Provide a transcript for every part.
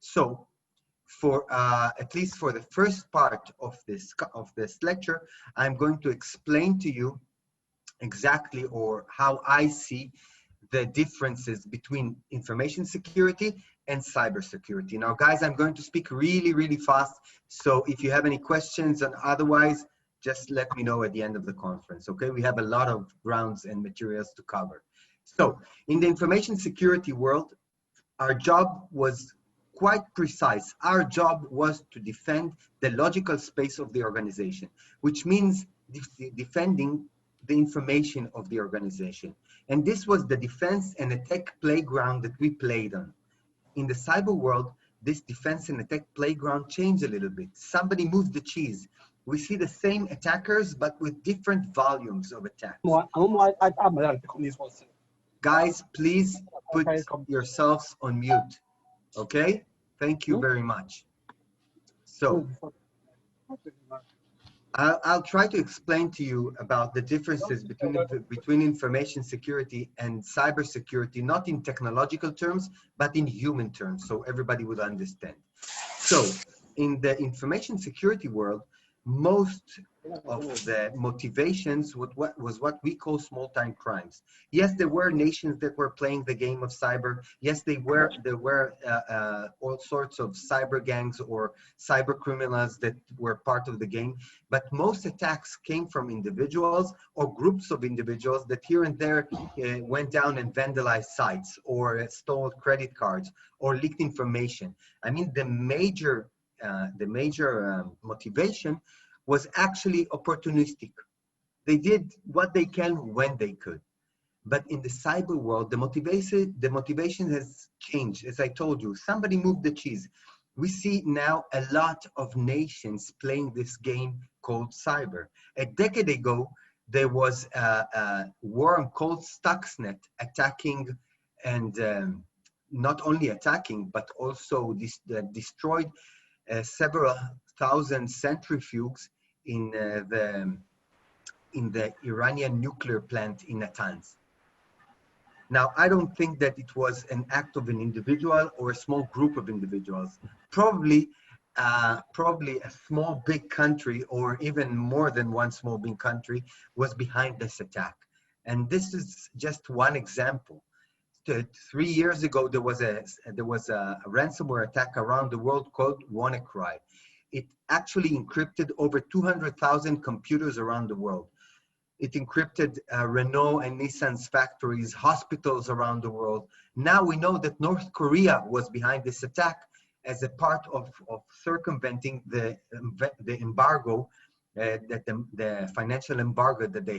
So for at least for the first part of this lecture, I'm going to explain to you exactly or how I see the differences between information security and cybersecurity. Now, guys, I'm going to speak really, really fast. So if you have any questions and otherwise, just let me know at the end of the conference, okay? We have a lot of grounds and materials to cover. So in the information security world, our job was quite precise. Our job was to defend the logical space of the organization, which means defending the information of the organization. And this was the defense and attack playground that we played on. In the cyber world, this defense and attack playground changed a little bit. Somebody moved the cheese. We see the same attackers, but with different volumes of attacks. Guys, please put yourselves on mute. Okay? Thank you very much. So I'll try to explain to you about the differences between information security and cybersecurity, not in technological terms, but in human terms, so everybody would understand. So in the information security world, most of the motivations was what we call small-time crimes. Yes, there were nations that were playing the game of cyber. Yes, there were all sorts of cyber gangs or cyber criminals that were part of the game. But most attacks came from individuals or groups of individuals that here and there went down and vandalized sites or stole credit cards or leaked information. I mean, the major motivation was actually opportunistic. They did what they can when they could. But in the cyber world, the motivation has changed. As I told you, somebody moved the cheese. We see now a lot of nations playing this game called cyber. A decade ago, there was a worm called Stuxnet attacking and not only attacking, but also destroyed several thousand centrifuges in the Iranian nuclear plant in Natanz. Now, I don't think that it was an act of an individual or a small group of individuals. Probably a small big country, or even more than one small big country, was behind this attack. And this is just one example. 3 years ago, there was a ransomware attack around the world called WannaCry. It actually encrypted over 200,000 computers around the world. It encrypted Renault and Nissan's factories, hospitals around the world. Now we know that North Korea was behind this attack as a part of circumventing the embargo, the financial embargo that they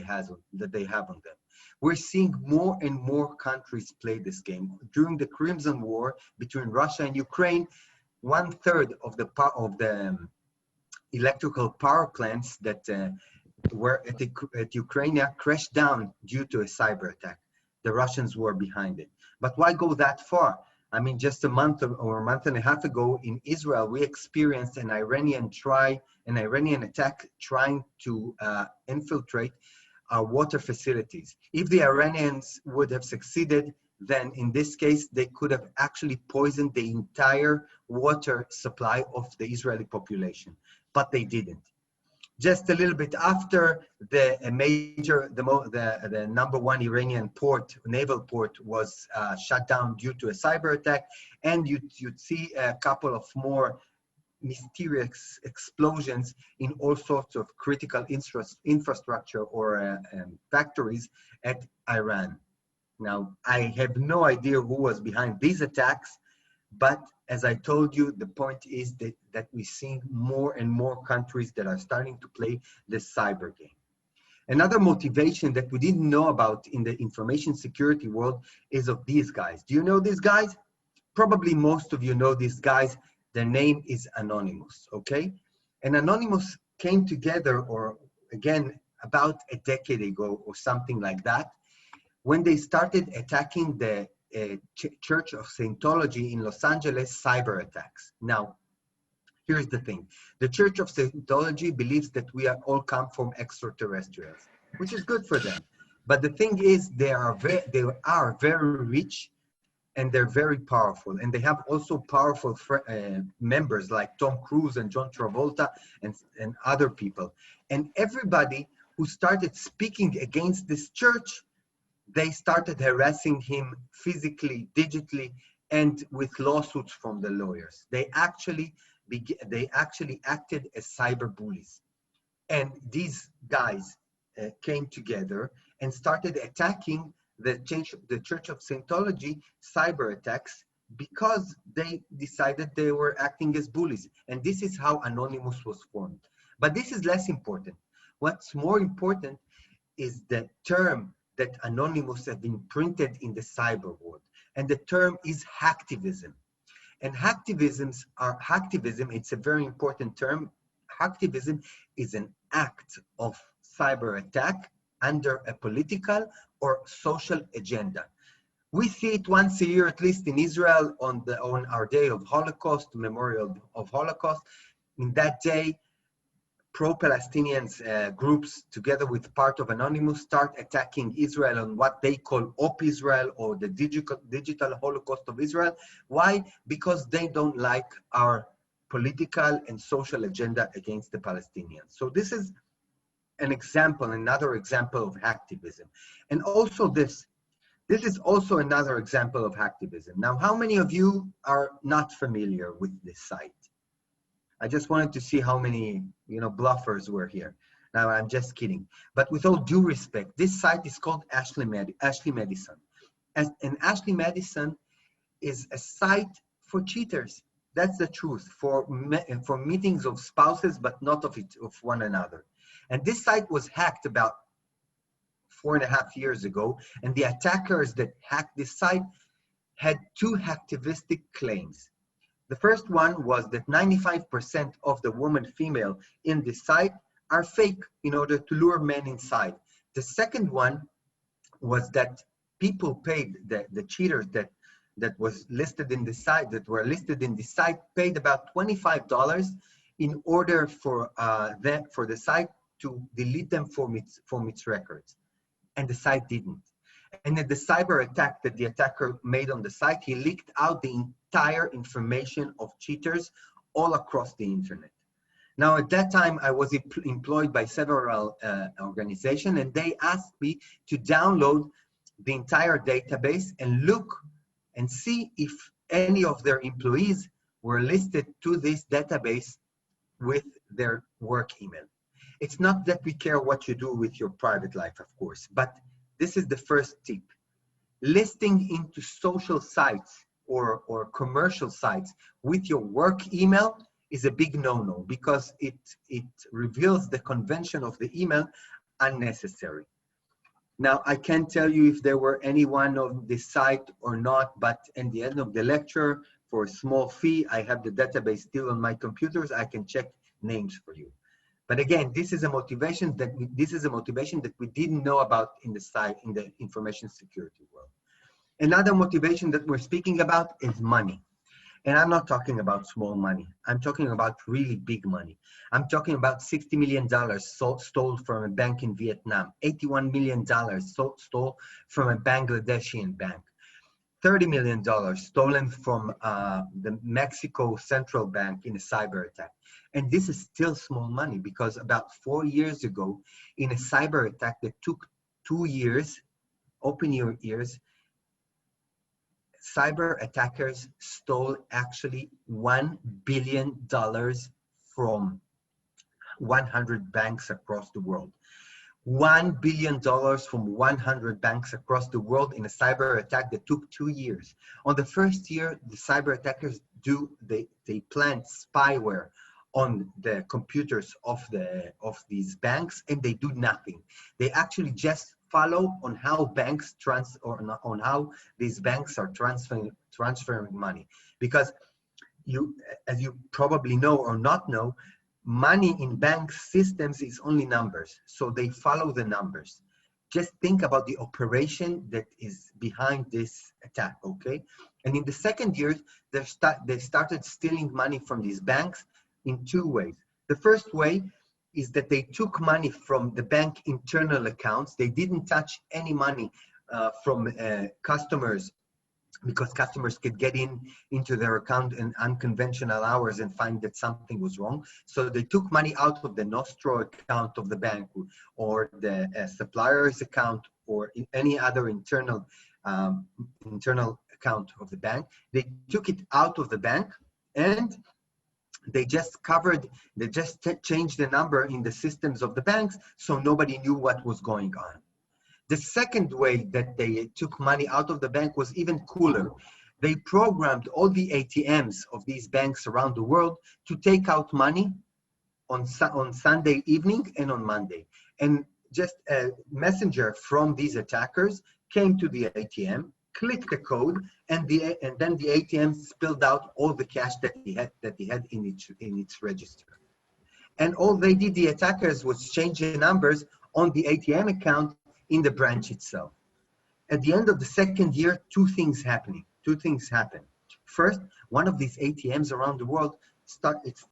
have on them. We're seeing more and more countries play this game. During the Crimson War between Russia and Ukraine, 1/3 of the electrical power plants that were at Ukraine crashed down due to a cyber attack. The Russians were behind it. But why go that far? I mean, just a month or a month and a half ago in Israel, we experienced an Iranian attack trying to infiltrate our water facilities. If the Iranians would have succeeded, then in this case, they could have actually poisoned the entire water supply of the Israeli population, but they didn't. Just a little bit after the number one Iranian naval port was shut down due to a cyber attack, and you'd see a couple of more mysterious explosions in all sorts of critical infrastructure or factories at Iran. Now, I have no idea who was behind these attacks, but as I told you, the point is that we're seeing more and more countries that are starting to play the cyber game. Another motivation that we didn't know about in the information security world is of these guys. Do you know these guys? Probably most of you know these guys. Their name is Anonymous, okay? And Anonymous came together, or again, about a decade ago or something like that, when they started attacking the Church of Scientology in Los Angeles cyber attacks. Now, here's the thing. The Church of Scientology believes that we all come from extraterrestrials, which is good for them. But the thing is, they are very rich and they're very powerful. And they have also powerful members like Tom Cruise and John Travolta and other people. And everybody who started speaking against this church, they started harassing him physically, digitally, and with lawsuits from the lawyers. They actually acted as cyber bullies. And these guys came together and started attacking the Church of Scientology cyber attacks because they decided they were acting as bullies. And this is how Anonymous was formed. But this is less important. What's more important is the term that Anonymous have been printed in the cyber world. And the term is hacktivism. And hacktivism, it's a very important term. Hacktivism is an act of cyber attack under a political or social agenda. We see it once a year, at least in Israel, on our day of Holocaust, memorial of Holocaust. In that day, pro-Palestinians groups, together with part of Anonymous, start attacking Israel on what they call Op Israel, or the digital Holocaust of Israel. Why? Because they don't like our political and social agenda against the Palestinians. So this is an example, another example of hacktivism. And also this is also another example of hacktivism. Now, how many of you are not familiar with this site? I just wanted to see how many, bluffers were here. Now, I'm just kidding. But with all due respect, this site is called Ashley Madison. And Ashley Madison is a site for cheaters. That's the truth, for meetings of spouses, but not of one another. And this site was hacked about 4.5 years ago. And the attackers that hacked this site had two hacktivistic claims. The first one was that 95% of the female in this site are fake in order to lure men inside. The second one was that people paid, the cheaters that was listed in the site, paid about $25 in order for the site to delete them from its records. And the site didn't. And in the cyber attack that the attacker made on the site, he leaked out the entire information of cheaters all across the internet. Now, at that time, I was employed by several organizations, and they asked me to download the entire database and look and see if any of their employees were listed to this database with their work email. It's not that we care what you do with your private life, of course, but this is the first tip. Listing into social sites or commercial sites with your work email is a big no-no, because it reveals the convention of the email unnecessary. Now, I can't tell you if there were anyone on this site or not, but at the end of the lecture, for a small fee, I have the database still on my computers. I can check names for you. But again, this is a motivation that we didn't know about in the information security world. Another motivation that we're speaking about is money. And I'm not talking about small money. I'm talking about really big money. I'm talking about $60 million stole from a bank in Vietnam, $81 million stole from a Bangladeshi bank, $30 million stolen from the Mexico Central Bank in a cyber attack. And this is still small money, because about 4 years ago, in a cyber attack that took 2 years, open your ears, cyber attackers stole actually $1 billion from 100 banks across the world. $1 billion from 100 banks across the world in a cyber attack that took 2 years. On the first year, the cyber attackers they plant spyware on the computers of these banks, and they do nothing. They actually just follow on how on how these banks are transferring money. Because as you probably know or not know, money in bank systems is only numbers, so they follow the numbers. Just think about the operation that is behind this attack, okay? And in the second year, they started stealing money from these banks in 2 ways. The first way is that they took money from the bank internal accounts. They didn't touch any money from customers because customers could get into their account in unconventional hours and find that something was wrong. So they took money out of the Nostro account of the bank, or the supplier's account, or in any other internal account of the bank. They took it out of the bank, and they just changed the number in the systems of the banks, so nobody knew what was going on. The second way that they took money out of the bank was even cooler. They programmed all the ATMs of these banks around the world to take out money on Sunday evening and on Monday. And just a messenger from these attackers came to the ATM, clicked the code, and then the ATM spilled out all the cash that he had in its register. And all they did, the attackers, was change the numbers on the ATM account in the branch itself. At the end of the second year, two things happen. First, one of these ATMs around the world it's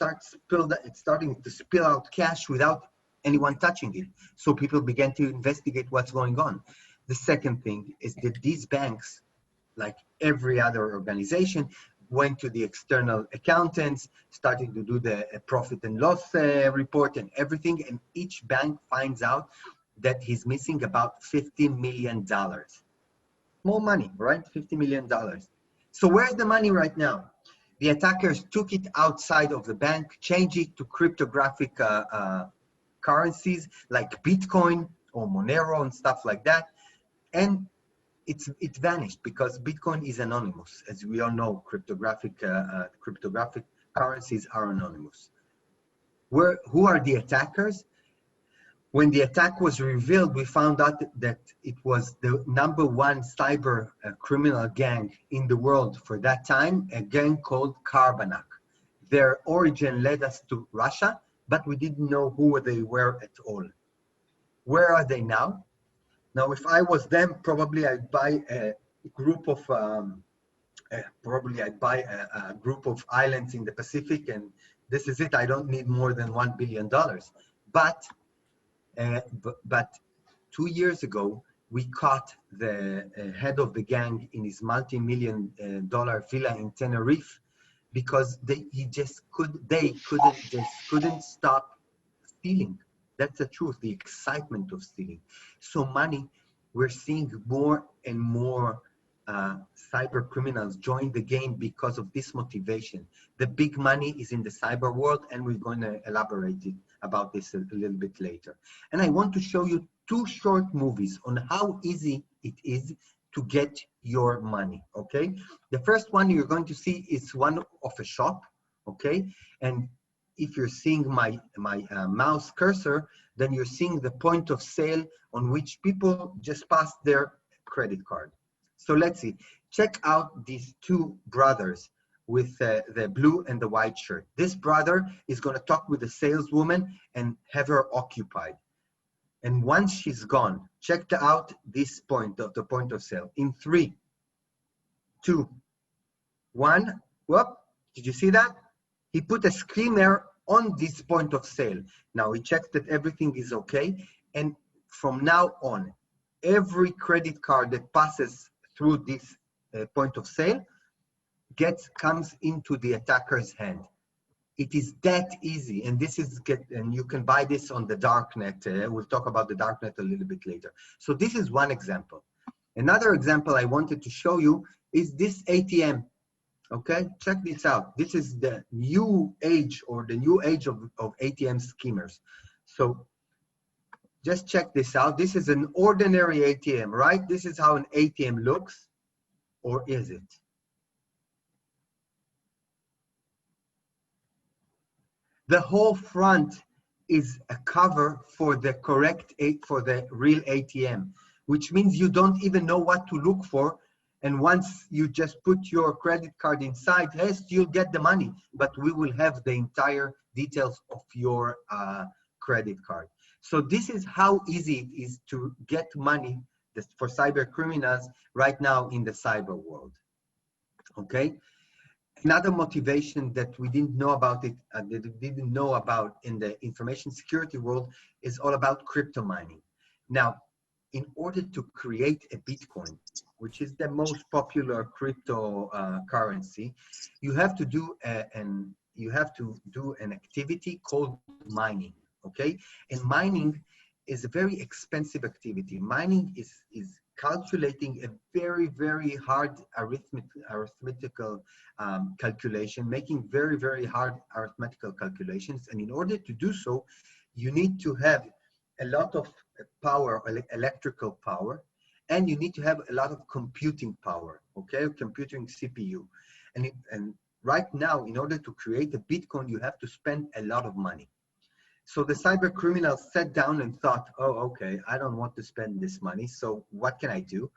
starting to spill out cash without anyone touching it. So people began to investigate what's going on. The second thing is that these banks, like every other organization, went to the external accountants, starting to do the profit and loss report and everything, and each bank finds out that he's missing about $50 million. More money, right? $50 million. So where's the money right now? The attackers took it outside of the bank, changed it to cryptographic currencies like Bitcoin or Monero and stuff like that. And it vanished because Bitcoin is anonymous. As we all know, cryptographic currencies are anonymous. Who are the attackers? When the attack was revealed, we found out that it was the #1 cyber criminal gang in the world for that time, a gang called Karbanak. Their origin led us to Russia, but we didn't know who they were at all. Where are they now? Now, if I was them, probably I'd buy a group of islands in the Pacific, and this is it. I don't need more than $1 billion. But 2 years ago, we caught the head of the gang in his multi-million-dollar villa in Tenerife, because they couldn't stop stealing. That's the truth, the excitement of stealing. So we're seeing more and more cyber criminals join the game because of this motivation. The big money is in the cyber world, and we're going to elaborate about this a little bit later. And I want to show you 2 short movies on how easy it is to get your money, okay? The first one you're going to see is one of a shop, okay? And if you're seeing my mouse cursor, then you're seeing the point of sale on which people just pass their credit card. So let's see. Check out these 2 brothers with the blue and the white shirt. This brother is going to talk with the saleswoman and have her occupied. And once she's gone, check out this point of the point of sale. In 3, 2, 1, whoop, did you see that? He put a screener on this point of sale. Now he checks that everything is okay. And from now on, every credit card that passes through this point of sale comes into the attacker's hand. It is that easy, and and you can buy this on the darknet. We'll talk about the darknet a little bit later. So this is one example. Another example I wanted to show you is this ATM. Okay, check this out. This is the new age, or the new age of ATM schemers. So just check this out. This is an ordinary ATM, right? This is how an ATM looks, or is it? The whole front is a cover for the real ATM, which means you don't even know what to look for. And once you just put your credit card inside, yes, you'll get the money, but we will have the entire details of your credit card. So this is how easy it is to get money for cyber criminals right now in the cyber world. Okay. Another motivation that we didn't know about in the information security world is all about crypto mining. Now, in order to create a Bitcoin, which is the most popular crypto currency, you have to do an activity called mining. Okay, and mining is a very expensive activity. Mining is calculating a very hard arithmetical calculation, making very hard arithmetical calculations. And in order to do so, you need to have a lot of power, electrical power, and you need to have a lot of computing power, okay, computing CPU. And right now, in order to create a Bitcoin, you have to spend a lot of money. So the cyber criminals sat down and thought, oh, okay, I don't want to spend this money. So what can I do?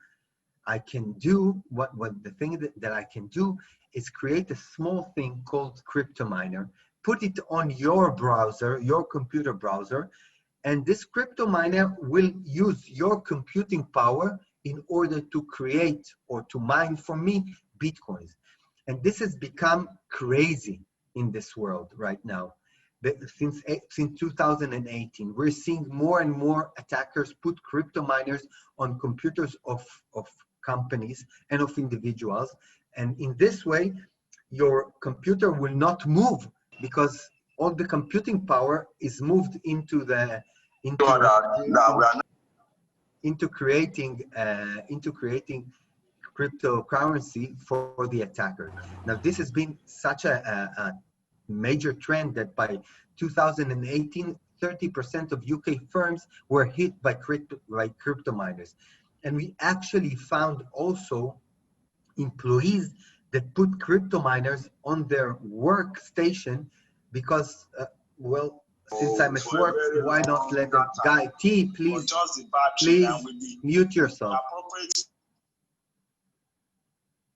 I can do what the thing that I can do is create a small thing called crypto miner, put it on your browser, your computer browser, and this crypto miner will use your computing power in order to create or to mine for me Bitcoins. And this has become crazy in this world right now. Since 2018, we're seeing more and more attackers put crypto miners on computers of companies and of individuals. And in this way, your computer will not move because all the computing power is moved into the into creating cryptocurrency for the attacker. Now, this has been such a major trend that by 2018, 30% of UK firms were hit by crypto miners. And we actually found also employees that put crypto miners on their workstation because, well, since I'm at work, why not let them? Guy T, please mute yourself.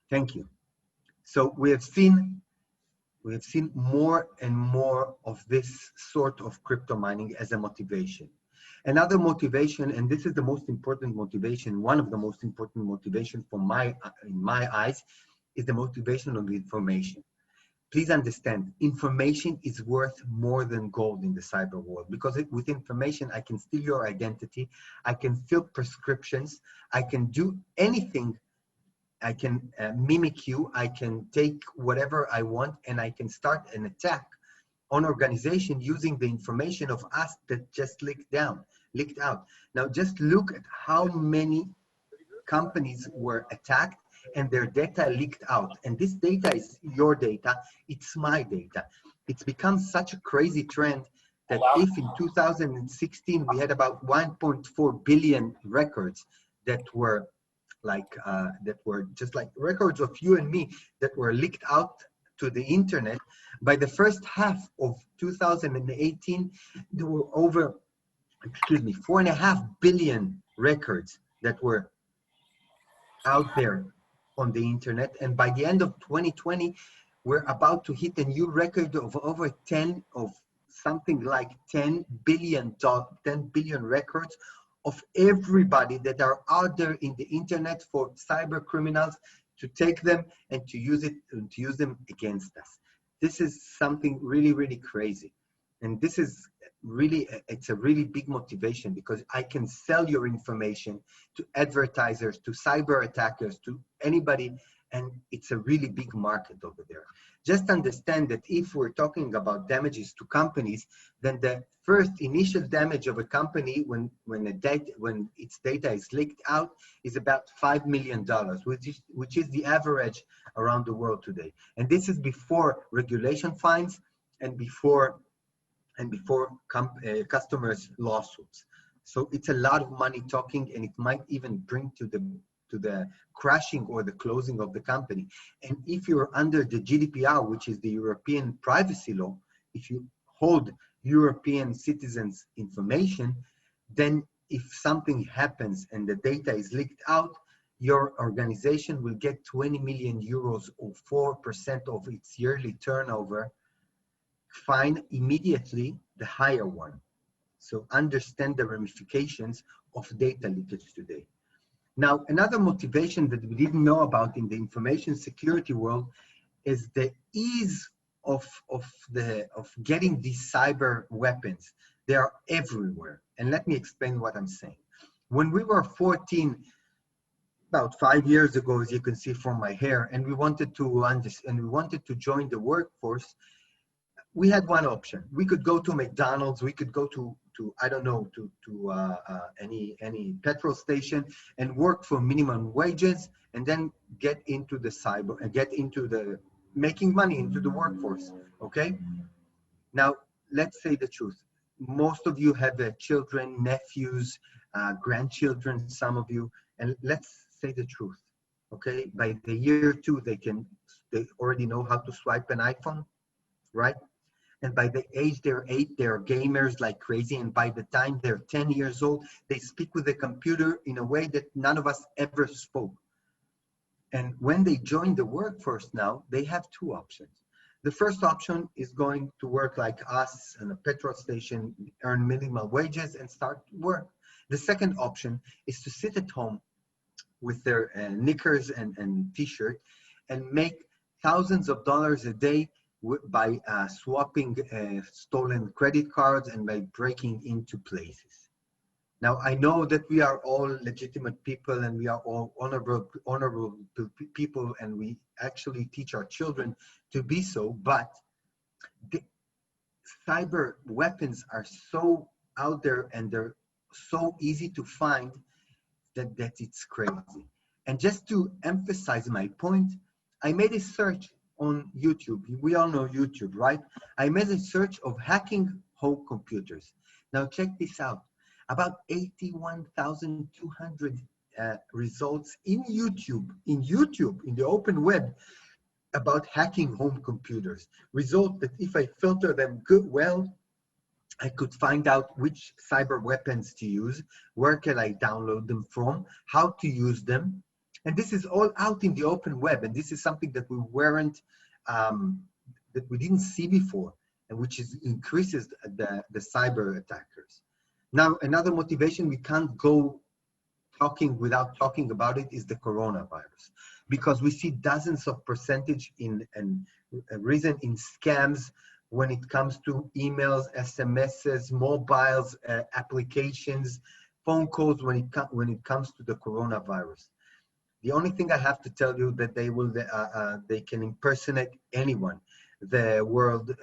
Thank you. So we have seen more and more of this sort of crypto mining as a motivation. Another motivation, and this is the most important motivation, one of the most important motivations in my eyes, is the motivation of information. Please understand, information is worth more than gold in the cyber world, because with information, I can steal your identity, I can fill prescriptions, I can do anything. I can mimic you, I can take whatever I want, and I can start an attack on organization using the information of us that just leaked out. Now just look at how many companies were attacked and their data leaked out. And this data is your data, it's my data. It's become such a crazy trend that if in 2016 we had about 1.4 billion records that were just like records of you and me that were leaked out to the internet, by the first half of 2018, there were over, 4.5 billion records that were out there on the internet. And by the end of 2020, we're about to hit a new record of over 10 billion records of everybody that are out there in the internet for cyber criminals to take them and to use them against us. This is something really crazy. And this is really, it's a really big motivation because I can sell your information to advertisers, to cyber attackers, to anybody, and it's a really big market over there. Just understand that if we're talking about damages to companies, then the first initial damage of a company when its data is leaked out is about $5 million, which is the average around the world today. And this is before regulation fines and before customers' lawsuits. So it's a lot of money talking, and it might even bring to the crashing or the closing of the company. And if you're under the GDPR, which is the European privacy law, if you hold European citizens' information, then if something happens and the data is leaked out, your organization will get 20 million euros or 4% of its yearly turnover fine immediately, the higher one. So understand the ramifications of data leakage today. Now, another motivation that we didn't know about in the information security world is the ease of getting these cyber weapons. They are everywhere. And let me explain what I'm saying. When we were 14, about 5 years ago, as you can see from my hair, and we wanted to understand, and we wanted to join the workforce, we had one option. We could go to McDonald's, we could go to I don't know, any petrol station and work for minimum wages, and then get into the cyber and get into the making money into the workforce. Okay. Now let's say the truth. Most of you have children, nephews, grandchildren. Some of you, and let's say the truth. Okay. By the year two, they already know how to swipe an iPhone, right? And by the age they're 8, they're gamers like crazy. And by the time they're 10 years old, they speak with the computer in a way that none of us ever spoke. And when they join the workforce now, they have two options. The first option is going to work like us in a petrol station, earn minimum wages and start work. The second option is to sit at home with their knickers and t-shirt and make thousands of dollars a day by swapping stolen credit cards and by breaking into places. Now, I know that we are all legitimate people and we are all honorable people, and we actually teach our children to be so, but the cyber weapons are so out there and they're so easy to find that it's crazy. And just to emphasize my point, I made a search on YouTube. We all know YouTube, right? I made a search of hacking home computers. Now check this out. About 81,200 results in YouTube, in the open web, about hacking home computers. Result that if I filter them well, I could find out which cyber weapons to use, where can I download them from, how to use them. And this is all out in the open web. And this is something that we weren't, that we didn't see before, and which increases the cyber attackers. Now, another motivation we can't go talking without talking about it is the coronavirus, because we see dozens of percentage in reason in scams when it comes to emails, SMSs, mobiles, applications, phone calls when it comes to the coronavirus. The only thing I have to tell you that they can impersonate anyone, the World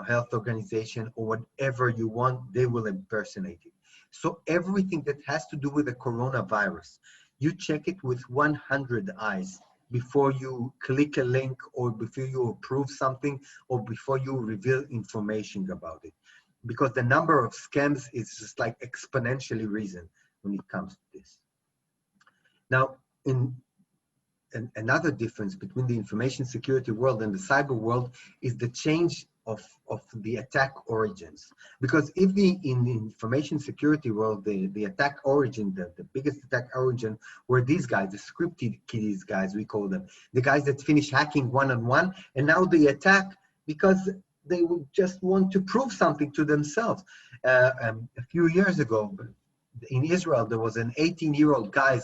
Health Organization or whatever you want, they will impersonate it. So everything that has to do with the coronavirus, you check it with 100 eyes before you click a link or before you approve something or before you reveal information about it. Because the number of scams is just like exponentially risen when it comes to this. Now, another difference between the information security world and the cyber world is the change of the attack origins. Because if in the information security world, the attack origin, the biggest attack origin were these guys, the scripted kiddies guys, we call them, the guys that finish hacking one-on-one, and now they attack because they will just want to prove something to themselves. A few years ago, in Israel, there was an 18-year-old guy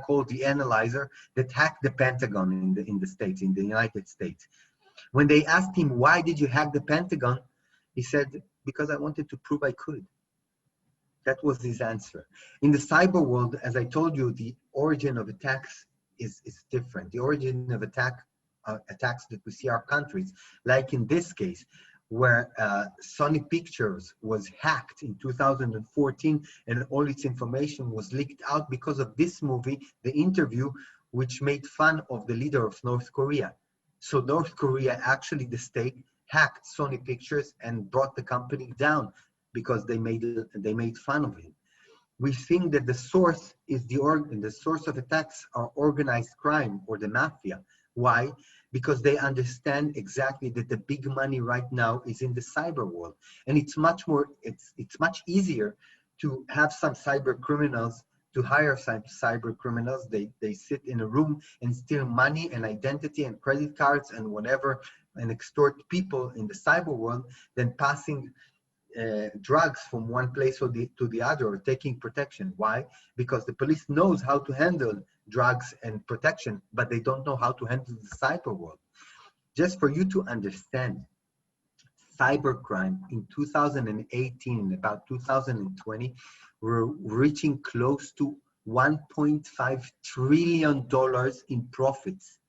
called the Analyzer that hacked the Pentagon in the States, in the United States. When they asked him, why did you hack the Pentagon? He said, because I wanted to prove I could. That was his answer. In the cyber world, as I told you, the origin of attacks is different. The origin of attacks that we see our countries, like in this case, where Sony Pictures was hacked in 2014 and all its information was leaked out because of this movie, The Interview, which made fun of the leader of North Korea. So North Korea, actually the state, hacked Sony Pictures and brought the company down because they made fun of him. We think that the source is the source of attacks are organized crime or the mafia. Why? Because they understand exactly that the big money right now is in the cyber world, and it's much easier to have some cyber criminals, to hire some cyber criminals. They sit in a room and steal money and identity and credit cards and whatever and extort people in the cyber world than passing drugs from one place to the other or taking protection. Why? Because the police knows how to handle drugs and protection, but they don't know how to handle the cyber world. Just for you to understand, cybercrime in 2018 and about 2020 were reaching close to $1.5 trillion in profits.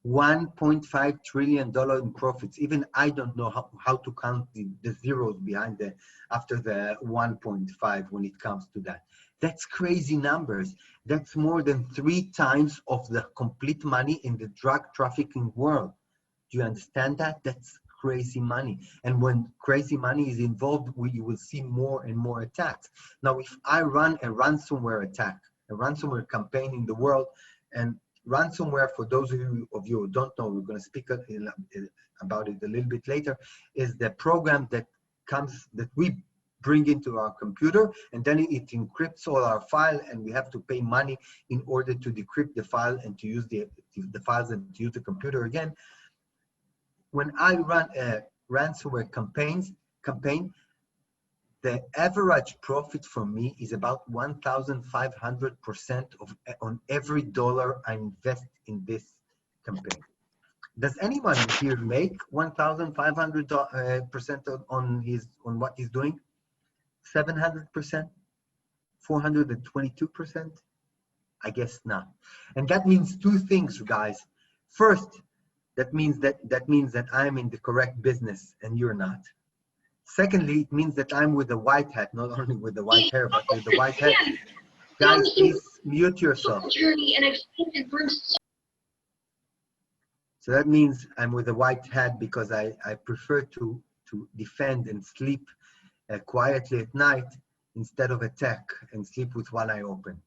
$1.5 trillion in profits. Even I don't know how to count the zeros behind the after the 1.5 when it comes to that. That's crazy numbers. That's more than 3 times of the complete money in the drug trafficking world. Do you understand that? That's crazy money. And when crazy money is involved, you will see more and more attacks. Now, if I run a ransomware attack, a ransomware campaign in the world, and ransomware, for those of you who don't know, we're going to speak about it a little bit later, is the program that we bring into our computer, and then it encrypts all our file, and we have to pay money in order to decrypt the file and to use the files and to use the computer again. When I run a ransomware campaign, the average profit for me is about 1,500% on every dollar I invest in this campaign. Does anyone here make 1,500% on what he's doing? 700%? 422%? I guess not. And that means 2 things, guys. First, that means that I'm in the correct business and you're not. Secondly, it means that I'm with the white hat, not only with the white hair, but with the white hat. Guys, please mute yourself. So that means I'm with the white hat because I prefer to defend and sleep quietly at night instead of attack and sleep with one eye open.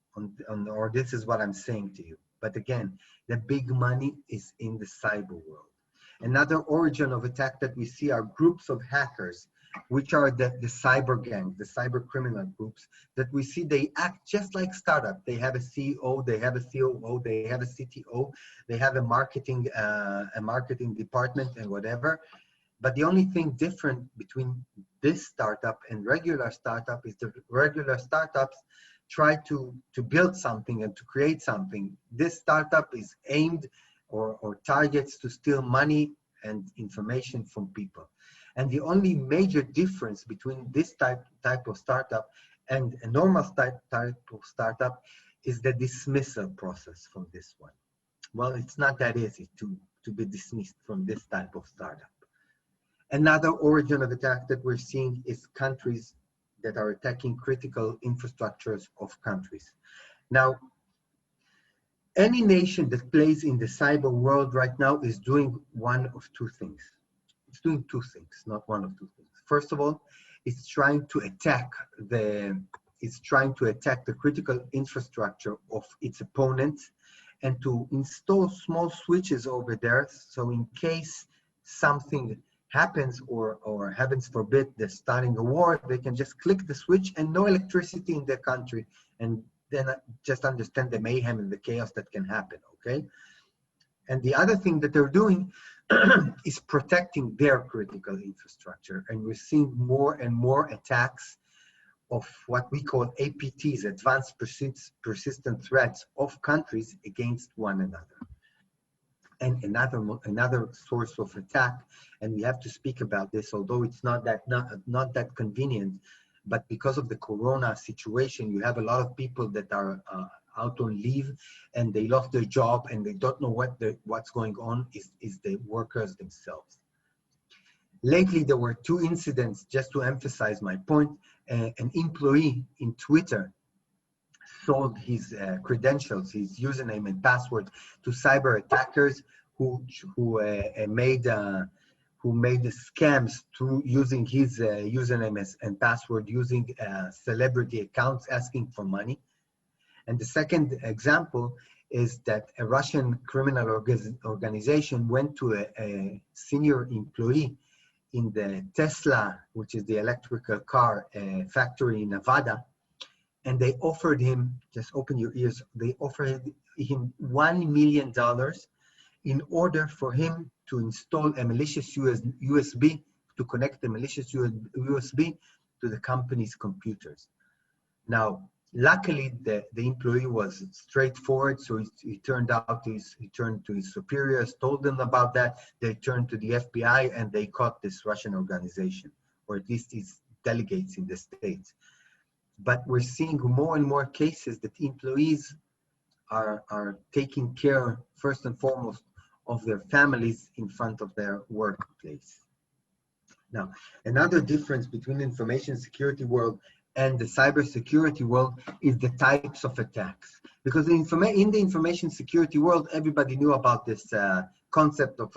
Or this is what I'm saying to you. But again, the big money is in the cyber world. Another origin of attack that we see are groups of hackers, which are the cyber gangs, the cyber criminal groups that we see. They act just like startup. They have a CEO, they have a COO, they have a CTO, they have a marketing department and whatever. But the only thing different between this startup and regular startup is the regular startups try to build something and to create something. This startup is aimed or targets to steal money and information from people. And the only major difference between this type of startup and a normal type of startup is the dismissal process from this one. Well, it's not that easy to be dismissed from this type of startup. Another origin of attack that we're seeing is countries that are attacking critical infrastructures of countries. Now, any nation that plays in the cyber world right now is doing one of 2 things. It's doing 2 things, not one of 2 things. First of all, it's trying to attack the critical infrastructure of its opponents and to install small switches over there. So in case something happens or heavens forbid, they're starting a war, they can just click the switch and no electricity in their country, and then just understand the mayhem and the chaos that can happen, okay? And the other thing that they're doing is protecting their critical infrastructure. And we're seeing more and more attacks of what we call APTs, advanced persistent threats of countries against one another. And another source of attack, and we have to speak about this, although it's not that convenient, but because of the corona situation, you have a lot of people that are out on leave and they lost their job and they don't know what's going on, is the workers themselves. Lately, there were 2 incidents, just to emphasize my point. An employee in Twitter sold his credentials, his username and password to cyber attackers who made the scams through using his username and password, using celebrity accounts, asking for money. And the second example is that a Russian criminal organization went to a senior employee in the Tesla, which is the electrical car factory in Nevada, and they offered him, just open your ears, they offered him $1 million in order for him to install a malicious USB, to connect the malicious USB to the company's computers. Now, Luckily, the employee was straightforward, so he turned he turned to his superiors, told them about that. They turned to the FBI and they caught this Russian organization, or at least its delegates in the States. But we're seeing more and more cases that employees are taking care, first and foremost, of their families in front of their workplace. Now, another difference between the information security world and the cybersecurity world is the types of attacks. Because in the information security world, everybody knew about this concept of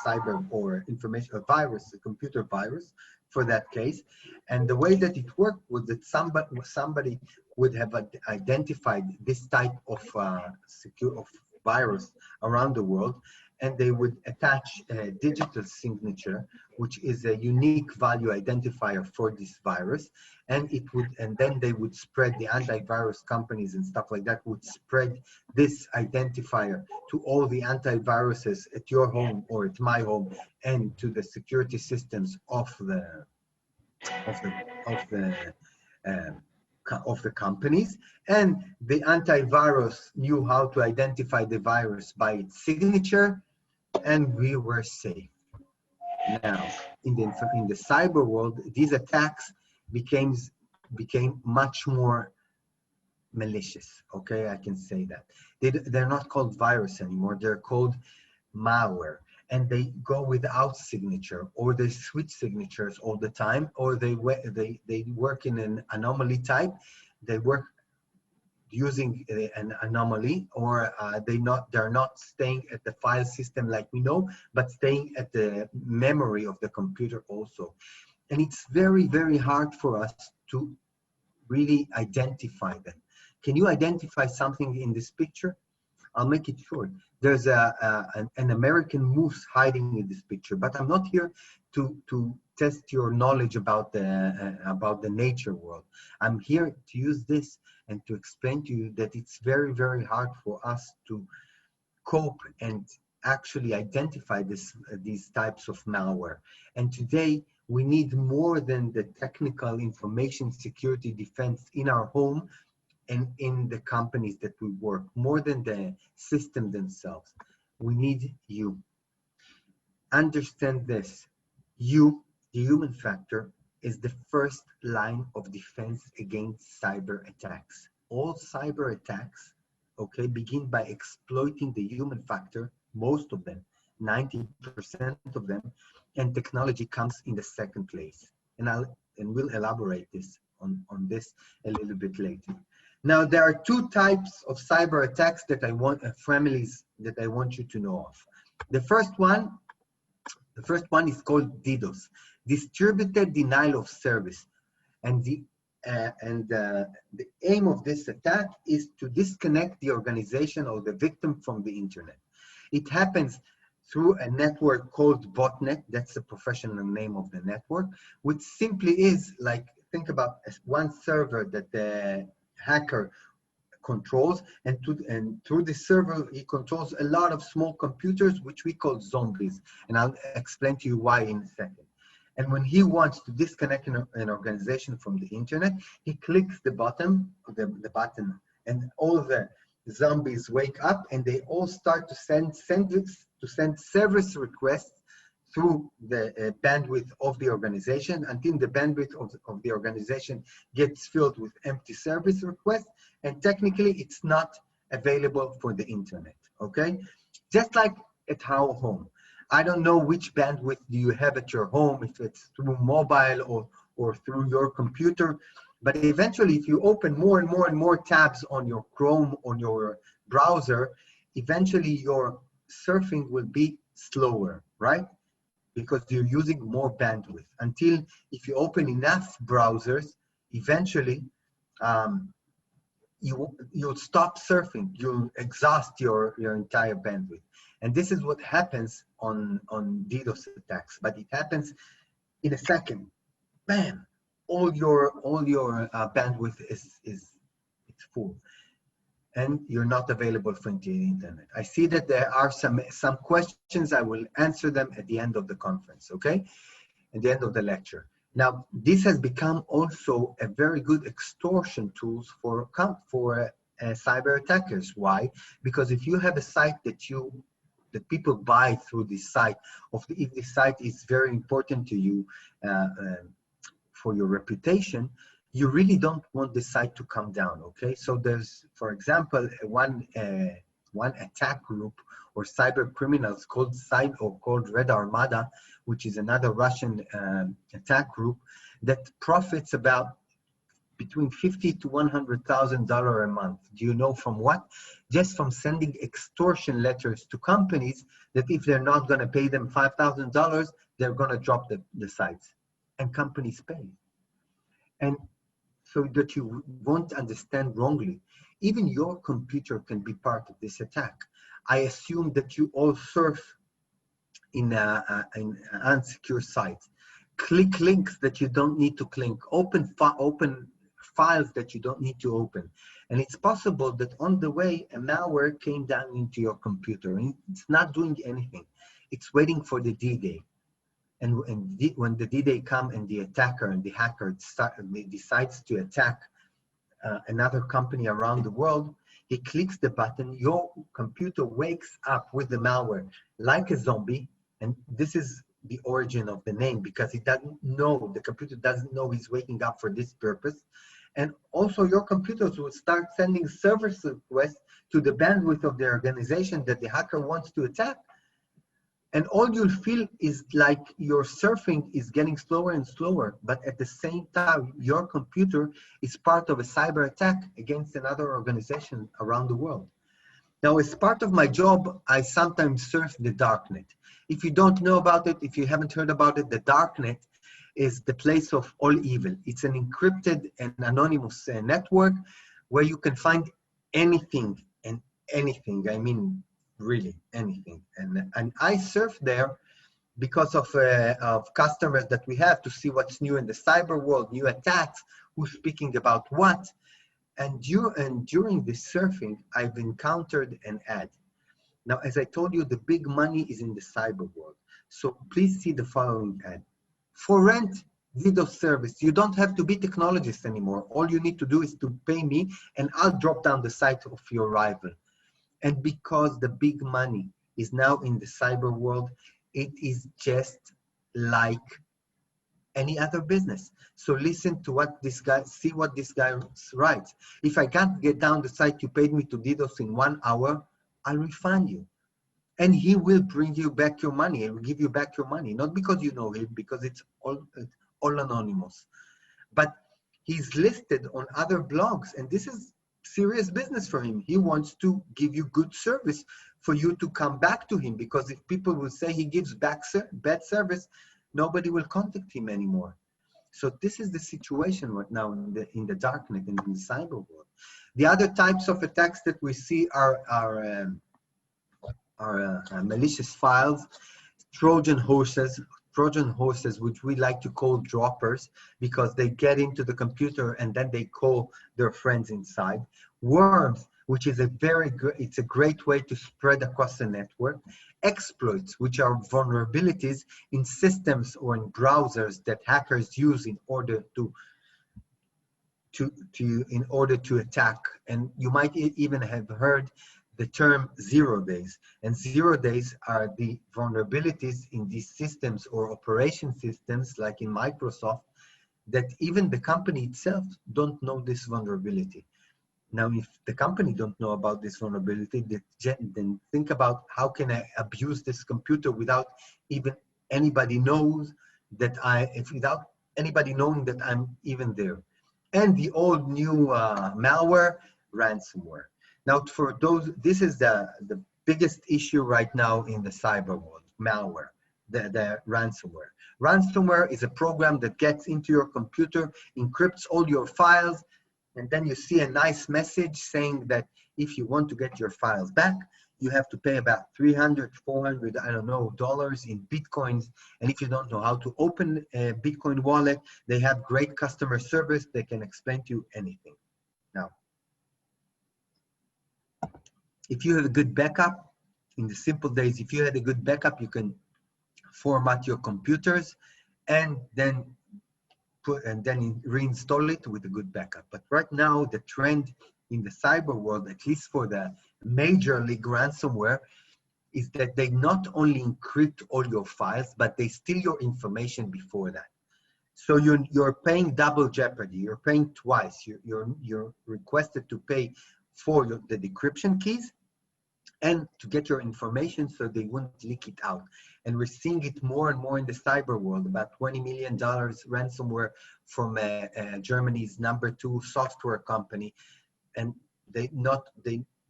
cyber or information, a virus, a computer virus for that case. And the way that it worked was that somebody would have identified this type of virus around the world, and they would attach a digital signature, which is a unique value identifier for this virus, and then they would spread, the antivirus companies and stuff like that would spread this identifier to all the antiviruses at your home or at my home, and to the security systems of the companies. And the antivirus knew how to identify the virus by its signature, and we were safe. Now, in the cyber world, these attacks became much more malicious. Okay, I can say that. They're not called virus anymore. They're called malware, and they go without signature, or they switch signatures all the time, or they work in an anomaly type. They work using an anomaly, or they're not staying at the file system like we know, but staying at the memory of the computer also. And it's very, very hard for us to really identify them. Can you identify something in this picture? I'll make it short. There's an American moose hiding in this picture, but I'm not here to test your knowledge about the nature world. I'm here to use this and to explain to you that it's very, very hard for us to cope and actually identify these types of malware. And today, we need more than the technical information security defense in our home and in the companies that we work, more than the system themselves. We need you. Understand this. You, the human factor, is the first line of defense against cyber attacks. All cyber attacks, okay, begin by exploiting the human factor, most of them, 90% of them, and technology comes in the second place. And we'll elaborate this on this a little bit later. Now, there are two types of cyber attacks that I want you to know of. The first one is called DDoS, distributed denial of service, and the aim of this attack is to disconnect the organization or the victim from the internet. It happens through a network called botnet. That's the professional name of the network, which simply is like, think about one server that the hacker controls, and through the server he controls a lot of small computers, which we call zombies, and I'll explain to you why in a second. And when he wants to disconnect an organization from the internet, he clicks the button, and all the zombies wake up, and they all start to send service requests through the bandwidth of the organization, until the bandwidth of the organization gets filled with empty service requests, and technically it's not available for the internet, okay? Just like at our home. I don't know which bandwidth do you have at your home, if it's through mobile or through your computer, but eventually if you open more and more and more tabs on your Chrome, on your browser, eventually your surfing will be slower, right? Because you're using more bandwidth, until if you open enough browsers, eventually you'll stop surfing, you'll exhaust your entire bandwidth. And this is what happens on DDoS attacks, but it happens in a second. Bam! All your bandwidth is full, and you're not available for the internet. I see that there are some questions. I will answer them at the end of the conference, okay? At the end of the lecture. Now, this has become also a very good extortion tools for cyber attackers. Why? Because if you have a site that people buy through this site, if the site is very important to you for your reputation, you really don't want the site to come down. Okay, so there's, for example, one attack group or cyber criminals called Red Armada, which is another Russian attack group that profits about between $50,000 to $100,000 a month. Do you know from what? Just from sending extortion letters to companies that if they're not going to pay them $5,000, they're going to drop the sites, and companies pay. And so that you won't understand wrongly, even your computer can be part of this attack. I assume that you all surf in unsecure sites. Click links that you don't need to click. Open files that you don't need to open. And it's possible that on the way, a malware came down into your computer and it's not doing anything. It's waiting for the D-Day. And when the D-Day comes and the attacker and the hacker decides to attack another company around the world, he clicks the button, your computer wakes up with the malware like a zombie. And this is the origin of the name, because it doesn't know, the computer doesn't know he's waking up for this purpose. And also your computers will start sending service requests to the bandwidth of the organization that the hacker wants to attack. And all you'll feel is like your surfing is getting slower and slower, but at the same time, your computer is part of a cyber attack against another organization around the world. Now, as part of my job, I sometimes surf the darknet. If you don't know about it, if you haven't heard about it, the darknet is the place of all evil. It's an encrypted and anonymous network where you can find anything and anything. I mean, really anything. And I surf there because of customers that we have to see what's new in the cyber world, new attacks, who's speaking about what. And during this surfing, I've encountered an ad. Now, as I told you, the big money is in the cyber world. So please see the following ad. For rent, DDoS service, you don't have to be technologist anymore. All you need to do is to pay me and I'll drop down the site of your rival. And because the big money is now in the cyber world, it is just like any other business. So listen to what this guy, see what this guy writes. If I can't get down the site you paid me to DDoS in 1 hour, I'll refund you. And he will bring you back your money. He will give you back your money, not because you know him, because it's all anonymous. But he's listed on other blogs, and this is serious business for him. He wants to give you good service for you to come back to him, because if people will say he gives back bad service, nobody will contact him anymore. So this is the situation right now in the darknet and in the cyber world. The other types of attacks that we see are malicious files, Trojan horses, which we like to call droppers, because they get into the computer and then they call their friends inside. Worms, which is it's a great way to spread across the network. Exploits, which are vulnerabilities in systems or in browsers that hackers use in order to attack. And you might even have heard the term 0 days. And 0 days are the vulnerabilities in these systems or operation systems, like in Microsoft, that even the company itself don't know this vulnerability. Now, if the company don't know about this vulnerability, then think about how can I abuse this computer without even anybody knows that without anybody knowing that I'm even there. And the old new malware, ransomware. Now, for those, this is the biggest issue right now in the cyber world, malware, the ransomware. Ransomware is a program that gets into your computer, encrypts all your files, and then you see a nice message saying that if you want to get your files back, you have to pay about $300, $400, I don't know, dollars in Bitcoins. And if you don't know how to open a Bitcoin wallet, they have great customer service. They can explain to you anything. Now, if you have a good backup, in the simple days, if you had a good backup, you can format your computers and then reinstall it with a good backup. But right now, the trend in the cyber world, at least for the major league ransomware, is that they not only encrypt all your files, but they steal your information before that. So you're paying double jeopardy. You're paying twice. You're requested to pay for the decryption keys and to get your information so they won't leak it out. And we're seeing it more and more in the cyber world, about $20 million ransomware from Germany's #2 software company. And they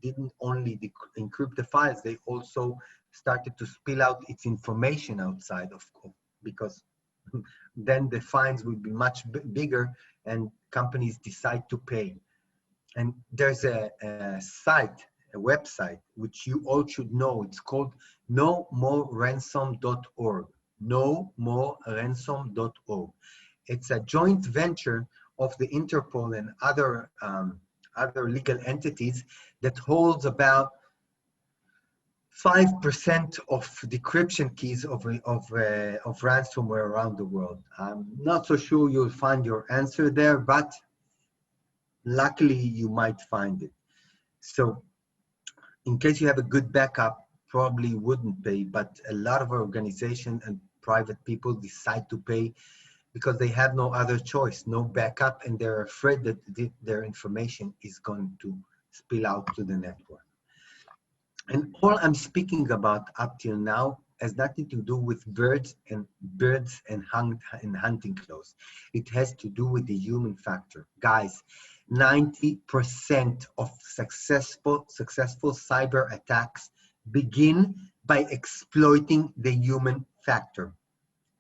didn't only encrypt the files, they also started to spill out its information outside of because then the fines will be much bigger and companies decide to pay. And there's a website, which you all should know. It's called nomoreransom.org. nomoreransom.org. It's a joint venture of the Interpol and other legal entities that holds about 5% of decryption keys of ransomware around the world. I'm not so sure you'll find your answer there, but luckily you might find it. So in case you have a good backup, probably wouldn't pay, but a lot of organizations and private people decide to pay because they have no other choice, no backup, and they're afraid that their information is going to spill out to the network. And all I'm speaking about up till now has nothing to do with birds and hunting clothes. It has to do with the human factor. Guys, 90% of successful cyber attacks begin by exploiting the human factor,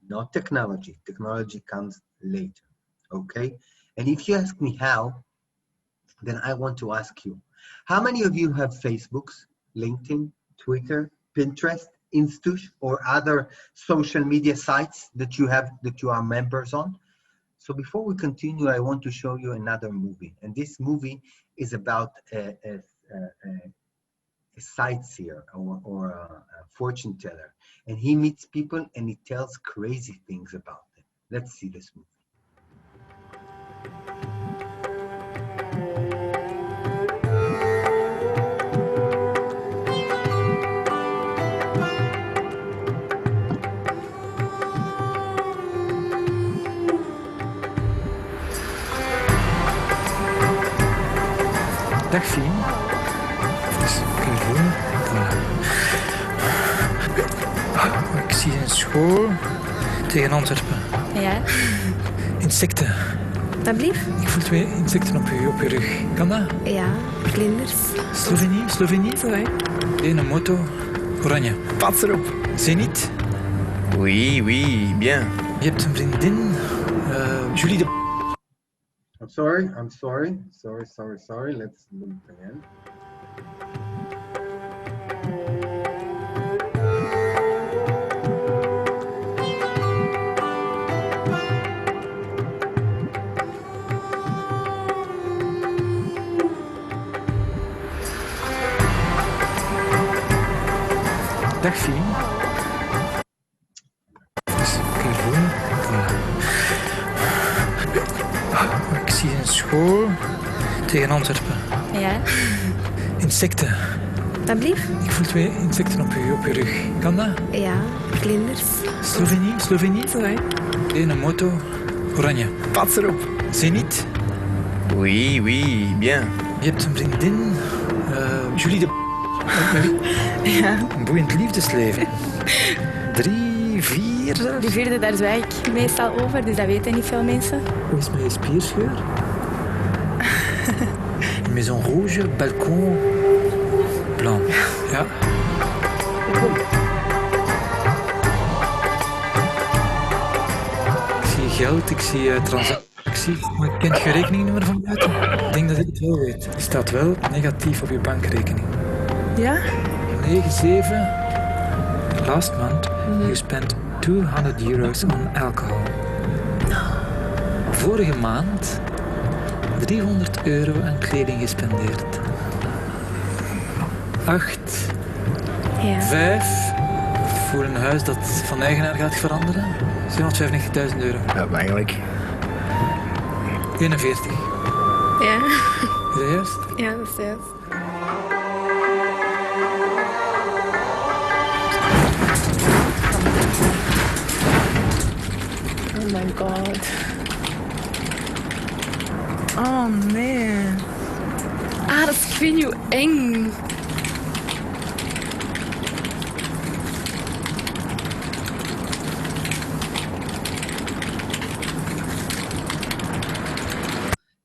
not technology. Technology comes later, okay? And if you ask me how, then I want to ask you, how many of you have Facebooks, LinkedIn, Twitter, Pinterest, Instush, or other social media sites that you are members on? So before we continue, I want to show you another movie. And this movie is about a sightseer or a fortune teller. And he meets people and he tells crazy things about them. Let's see this movie. Dag Fien. Dus gewoon. Ik zie een school tegen Antwerpen. Ja. Insecten. Dat blieft? Ik voel 2 insecten op je rug. Kan dat? Ja, vlinders. Slovenie? Zo, hè? Een moto. Oranje. Pas erop. Zenit. Oui, bien. Je hebt een vriendin. Julie de... I'm sorry. Let's do it again. Dag Fien. Dus gewoon. Ik zie een school tegen Antwerpen. Ja. Insecten. Dat blieft? Ik voel 2 insecten op je rug. Kan dat? Ja, vlinders. Slovenie? Zo, hè? Een moto. Oranje. Pas erop. Zenit. Oui, bien. Je hebt een vriendin. Julie de... Ja. Een boeiend liefdesleven. 3, 4 zelfs. Die vierde, daar zwijg ik meestal over, dus dat weten niet veel mensen. Hoe is mijn spierscheur? Maison rouge, balcon, blanc. Ja. Ik zie geld, ik zie transactie. Maar kent je rekeningnummer van buiten? Ik denk dat ik het wel weet. Het staat wel negatief op je bankrekening. Ja? 97. Last month, you spent €200 on alcohol. Vorige maand €300 aan kleding gespendeerd. 8. Ja. 5. Voor een huis dat van eigenaar gaat veranderen. €795.000. Ja, eigenlijk. 41. Ja. Is dat juist? Ja, dat is juist. Oh my god. Oh nee. Ah, dat is, ik weet niet hoe eng.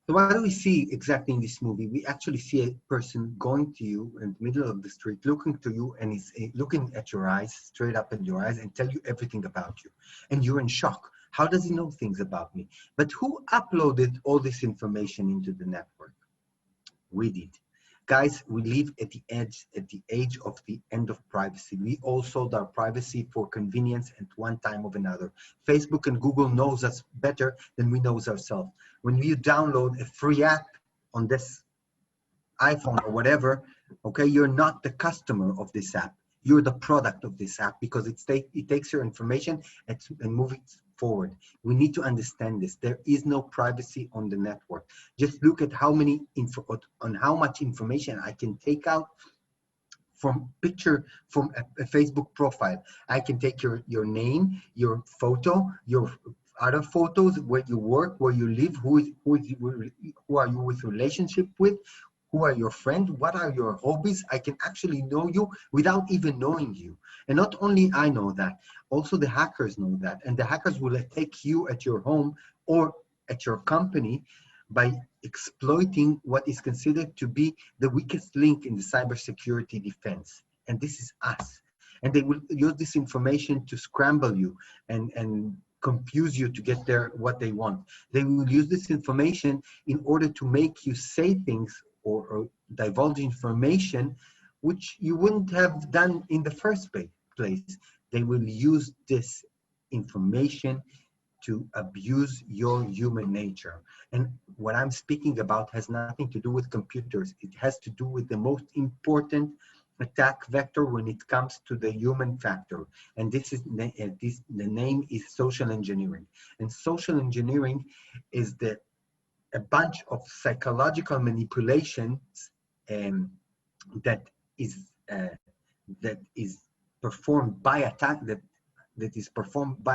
So what do we see exactly in this movie? We actually see a person going to you in the middle of the street, looking to you, and he's looking at your eyes, straight up in your eyes, and tell you everything about you. And you're in shock. How does he know things about me? But who uploaded all this information into the network? We did. Guys, we live at the age of the end of privacy. We all sold our privacy for convenience at one time or another. Facebook and Google knows us better than we know ourselves. When you download a free app on this iPhone or whatever, okay, you're not the customer of this app. You're the product of this app because it takes your information and moves it forward. We need to understand this. There is no privacy on the network. Just look at how much information I can take out from a Facebook profile. I can take your name, your photo, your other photos, where you work, where you live, who are you with relationship with, who are your friends, what are your hobbies. I can actually know you without even knowing you. And not only I know that, also the hackers know that. And the hackers will attack you at your home or at your company by exploiting what is considered to be the weakest link in the cybersecurity defense. And this is us. And they will use this information to scramble you and confuse you to get what they want. They will use this information in order to make you say things or divulge information which you wouldn't have done in the first place. They will use this information to abuse your human nature. And what I'm speaking about has nothing to do with computers. It has to do with the most important attack vector when it comes to the human factor. And the name is social engineering. And social engineering is a bunch of psychological manipulations that is performed by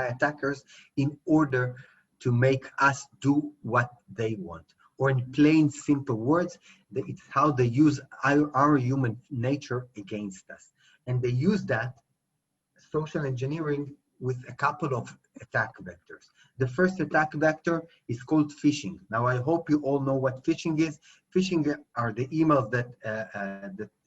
attackers in order to make us do what they want. Or in plain simple words, it's how they use our human nature against us. And they use that social engineering with a couple of attack vectors. The first attack vector is called phishing. Now, I hope you all know what phishing is. Phishing are the emails that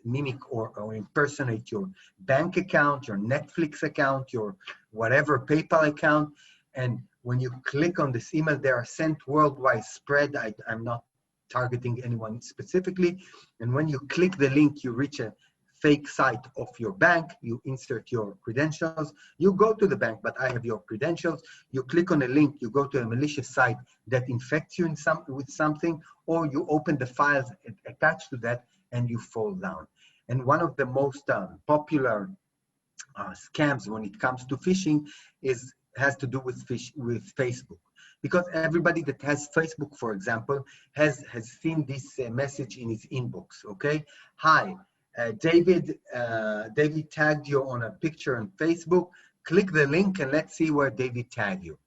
mimic or impersonate your bank account, your Netflix account, your whatever PayPal account. And when you click on this email, they are sent worldwide spread. I'm not targeting anyone specifically. And when you click the link, you reach a fake site of your bank, you insert your credentials, you go to the bank, but I have your credentials, you click on a link, you go to a malicious site that infects you with something, or you open the files attached to that and you fall down. And one of the most popular scams when it comes to phishing has to do with Facebook. Because everybody that has Facebook, for example, has seen this message in his inbox, okay? Hi, David tagged you on a picture on Facebook. Click the link and let's see where David tagged you.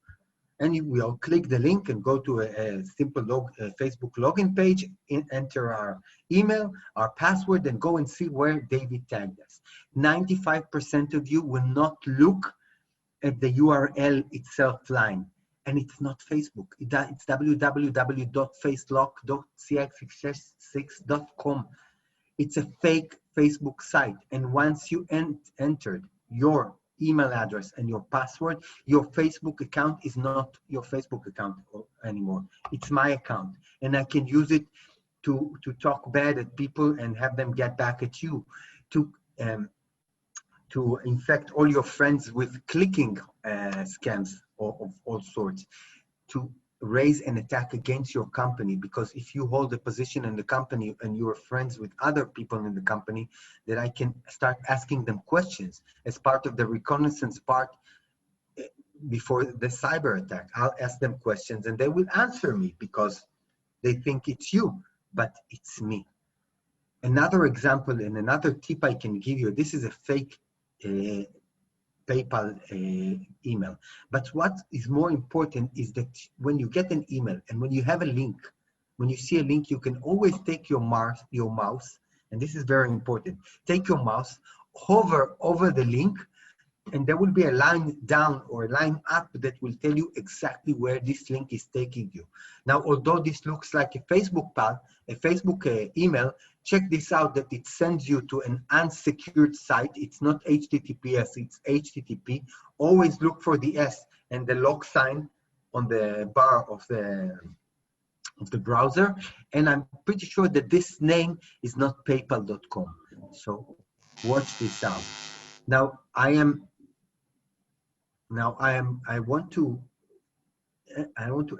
And we all click the link and go to a simple Facebook login page, enter our email, our password, and go and see where David tagged us. 95% of you will not look at the URL itself line. And it's not Facebook. It's www.facelock.cx6.com. It's a fake Facebook site. And once you entered your email address and your password, your Facebook account is not your Facebook account anymore. It's my account. And I can use it to talk bad at people and have them get back at you, to infect all your friends with clicking scams of all sorts, to raise an attack against your company. Because if you hold a position in the company and you're friends with other people in the company, that I can start asking them questions as part of the reconnaissance part before the cyber attack. I'll ask them questions and they will answer me because They think it's you, but it's me. Another example and another tip I can give you, this is a fake PayPal email. But what is more important is that when you get an email and when you have a link, when you see a link, you can always take your mouse, and this is very important. Take your mouse, hover over the link, and there will be a line down or a line up that will tell you exactly where this link is taking you. Now, although this looks like a Facebook email, check this out, that it sends you to an unsecured site. It's not HTTPS, it's HTTP. Always look for the S and the lock sign on the bar of the browser. And I'm pretty sure that this name is not paypal.com. So watch this out. Now, I want to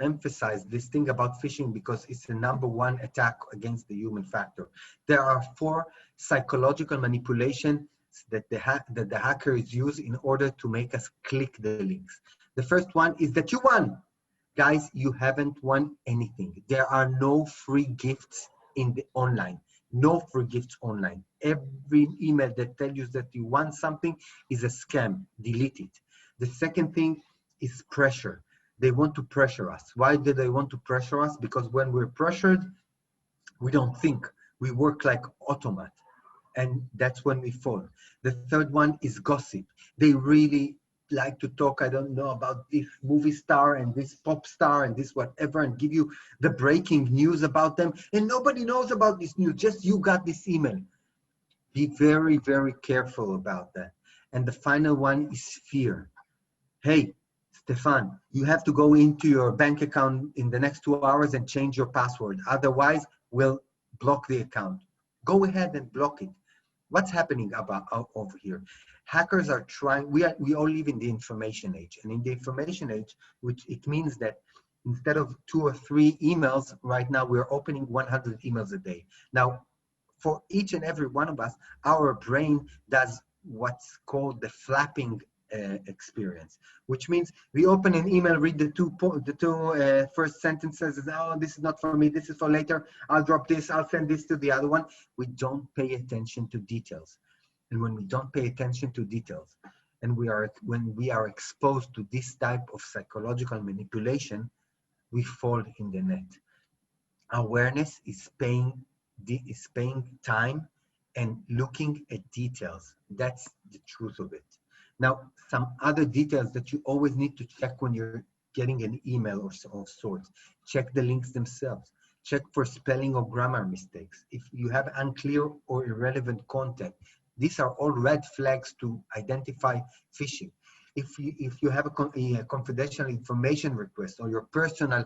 emphasize this thing about phishing because it's the #1 attack against the human factor. There are 4 psychological manipulations that the hackers use in order to make us click the links. The first one is that you won. Guys, you haven't won anything. There are no free gifts in the online. No free gifts online. Every email that tells you that you won something is a scam. Delete it. The second thing is pressure. They want to pressure us. Why do they want to pressure us? Because when we're pressured, we don't think. We work like automat. And that's when we fall. The third one is gossip. They really like to talk, I don't know, about this movie star and this pop star and this whatever, and give you the breaking news about them. And nobody knows about this news, just you got this email. Be very, very careful about that. And the final one is fear. Hey, Stefan, you have to go into your bank account in the next 2 hours and change your password. Otherwise, we'll block the account. Go ahead and block it. What's happening over here? Hackers are trying, we all live in the information age. And in the information age, which it means that instead of 2 or 3 emails, right now we're opening 100 emails a day. Now, for each and every one of us, our brain does what's called the flapping experience, which means we open an email, read the two first sentences, and, oh, this is not for me, this is for later, I'll drop this, I'll send this to the other one. We don't pay attention to details. And when we don't pay attention to details, and when we are exposed to this type of psychological manipulation, we fall in the net. Awareness is paying time and looking at details. That's the truth of it. Now, some other details that you always need to check when you're getting an email of sorts. Check the links themselves. Check for spelling or grammar mistakes. If you have unclear or irrelevant content, these are all red flags to identify phishing. If you have a confidential information request or your personal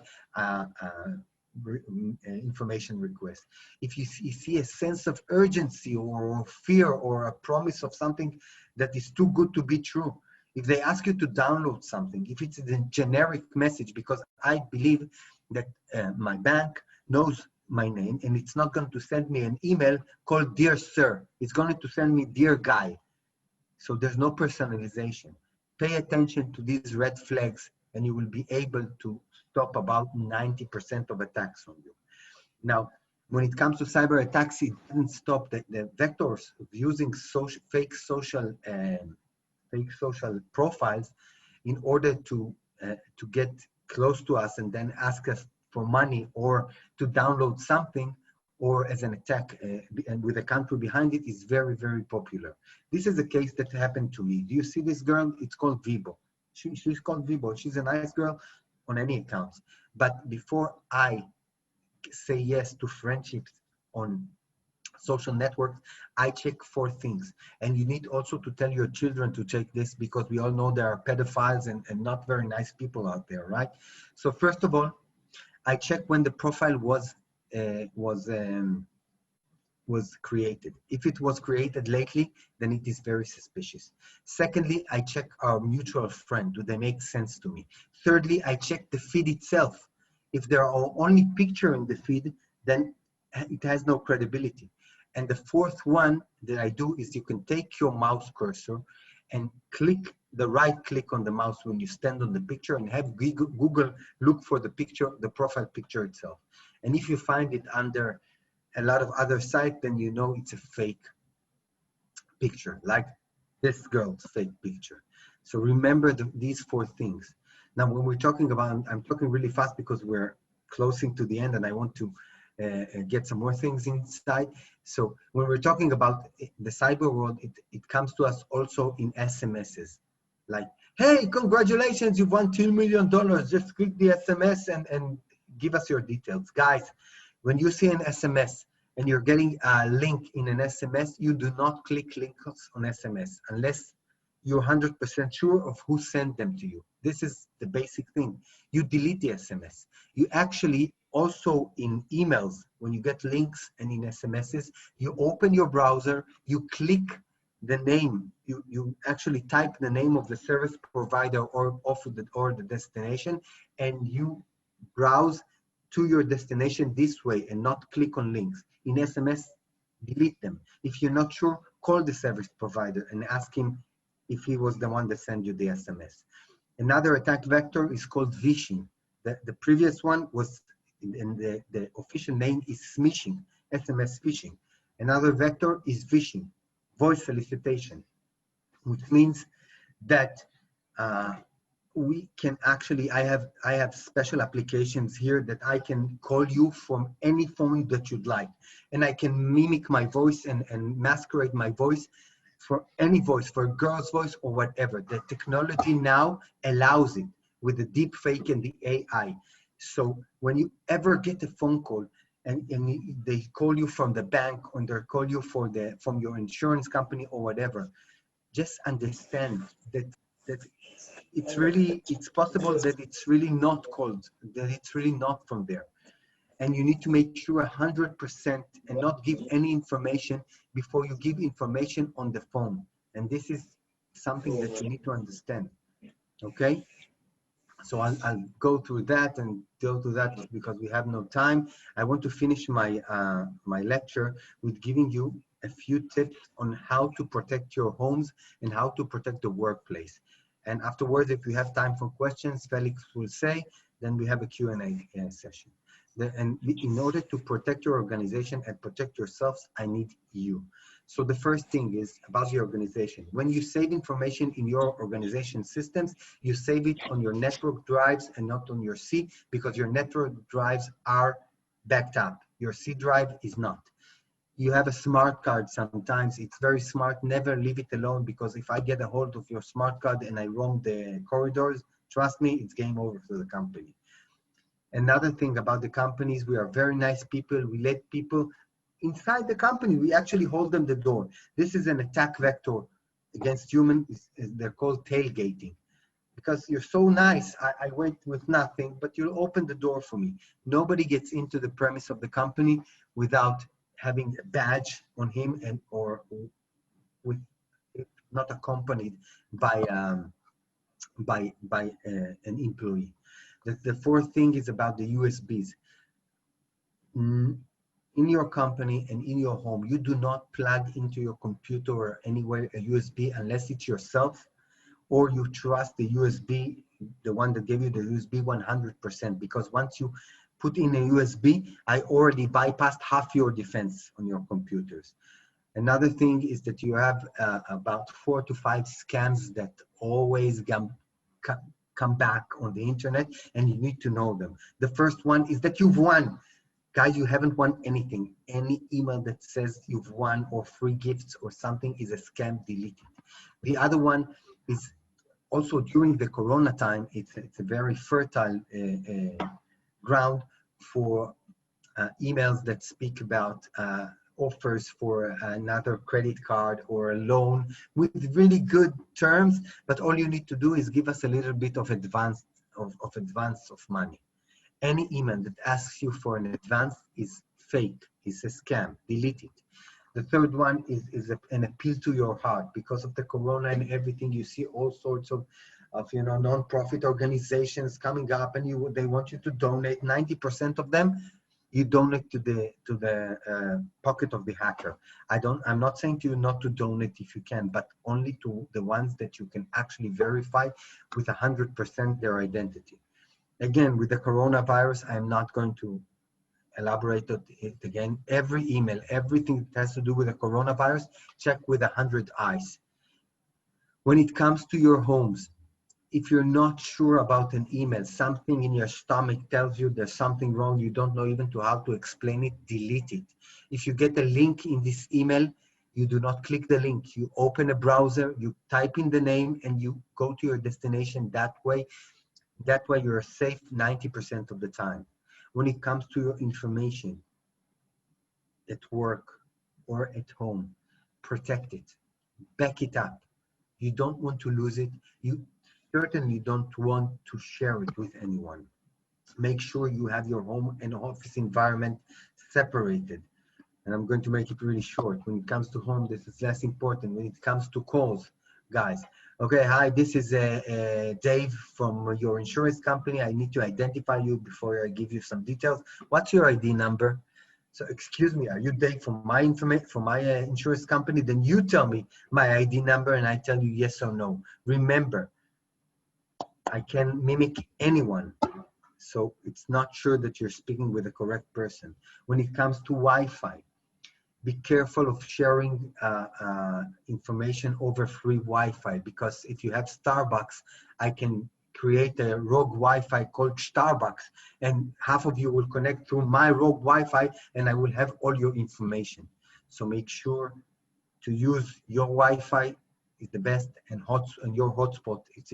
information request, if you see a sense of urgency or fear or a promise of something that is too good to be true, if they ask you to download something, if it's a generic message, because I believe that my bank knows my name and it's not going to send me an email called Dear Sir, it's going to send me Dear Guy. So there's no personalization. Pay attention to these red flags and you will be able to stop about 90% of attacks on you. Now, when it comes to cyber attacks, it doesn't stop the vectors of using fake social profiles in order to get close to us and then ask us for money or to download something, or as an attack and with a country behind it, is very, very popular. This is a case that happened to me. Do you see this girl? It's called Vibo. She's called Vibo. She's a nice girl on any accounts. But before I say yes to friendships on social networks, I check 4 things. And you need also to tell your children to check this, because we all know there are pedophiles and not very nice people out there, right? So first of all, I check when the profile was created. If it was created lately, then it is very suspicious. Secondly, I check our mutual friend. Do they make sense to me? Thirdly, I check the feed itself. If there are only picture in the feed, then it has no credibility. And the fourth one that I do is you can take your mouse cursor and click the right click on the mouse when you stand on the picture and have Google look for the picture, the profile picture itself. And if you find it under a lot of other sites, then you know it's a fake picture, like this girl's fake picture. So remember these four things. Now, when we're talking about, I'm talking really fast because we're closing to the end and I want to get some more things inside. So when we're talking about the cyber world, it comes to us also in SMSs. Like, hey, congratulations, you've won $2 million. Just click the SMS and give us your details. Guys, when you see an SMS and you're getting a link in an SMS, you do not click links on SMS unless you're 100% sure of who sent them to you. This is the basic thing. You delete the SMS. You actually also in emails, when you get links and in SMSs, you open your browser, you click the name, you actually type the name of the service provider or the destination, and you browse to your destination this way and not click on links. In SMS, delete them. If you're not sure, call the service provider and ask him if he was the one that sent you the SMS. Another attack vector is called phishing. The previous one was, and the official name is smishing, SMS phishing. Another vector is phishing, voice solicitation, which means that we can actually, I have special applications here that I can call you from any phone that you'd like. And I can mimic my voice and masquerade my voice for any voice, for a girl's voice or whatever. The technology now allows it with the deep fake and the AI. So when you ever get a phone call and they call you from the bank or they call you from your insurance company or whatever, just understand that it's possible that it's really not called, that it's really not from there. And you need to make sure 100% and not give any information before you give information on the phone. And this is something that you need to understand, okay? So I'll go through that and go to that because we have no time. I want to finish my, my lecture with giving you a few tips on how to protect your homes and how to protect the workplace. And afterwards, if we have time for questions, Felix will say, then we have a Q&A session. And in order to protect your organization and protect yourselves, I need you. So the first thing is about the organization. When you save information in your organization systems, you save it on your network drives and not on your C, because your network drives are backed up. Your C drive is not. You have a smart card sometimes. It's very smart. Never leave it alone, because if I get a hold of your smart card and I roam the corridors, trust me, it's game over for the company. Another thing about the companies, we are very nice people. We let people inside the company. We actually hold them the door. This is an attack vector against humans. They're called tailgating. Because you're so nice, I went with nothing, but you'll open the door for me. Nobody gets into the premise of the company without having a badge on him and or with not accompanied by an employee. The fourth thing is about the USBs. In your company and in your home, you do not plug into your computer or anywhere a USB unless it's yourself or you trust the USB, the one that gave you the USB 100%, because once you put in a USB, I already bypassed half your defense on your computers. Another thing is that you have about 4 to 5 scams that always come back on the internet, and you need to know them. The first one is that you've won. Guys, you haven't won anything. Any email that says you've won or free gifts or something is a scam. Delete it. The other one is also during the Corona time, it's a very fertile ground for emails that speak about offers for another credit card or a loan with really good terms, but all you need to do is give us a little bit of advance of money. Any email that asks you for an advance is fake, is a scam. Delete it. The third one is an appeal to your heart. Because of the Corona and everything, you see all sorts of non-profit organizations coming up, and they want you to donate. 90% of them, you donate to the pocket of the hacker. I'm not saying to you not to donate if you can, but only to the ones that you can actually verify with 100% their identity. Again, with the coronavirus, I'm not going to elaborated it again. Every email, everything that has to do with the coronavirus, check with 100 eyes. When it comes to your homes, if you're not sure about an email, something in your stomach tells you there's something wrong, you don't know even how to explain it, delete it. If you get a link in this email, you do not click the link. You open a browser, you type in the name, and you go to your destination that way. That way you're safe 90% of the time. When it comes to your information at work or at home, protect it, back it up. You don't want to lose it. You certainly don't want to share it with anyone. Make sure you have your home and office environment separated. And I'm going to make it really short. When it comes to home, this is less important. When it comes to calls, guys. Okay, hi, this is Dave from your insurance company. I need to identify you before I give you some details. What's your ID number? So excuse me, are you Dave from my insurance company? Then you tell me my ID number and I tell you yes or no. Remember, I can mimic anyone. So it's not sure that you're speaking with the correct person. When it comes to Wi-Fi, be careful of sharing information over free Wi-Fi, because if you have Starbucks, I can create a rogue Wi-Fi called Starbucks, and half of you will connect through my rogue Wi-Fi and I will have all your information. So make sure to use your Wi-Fi is the best, and your hotspot it's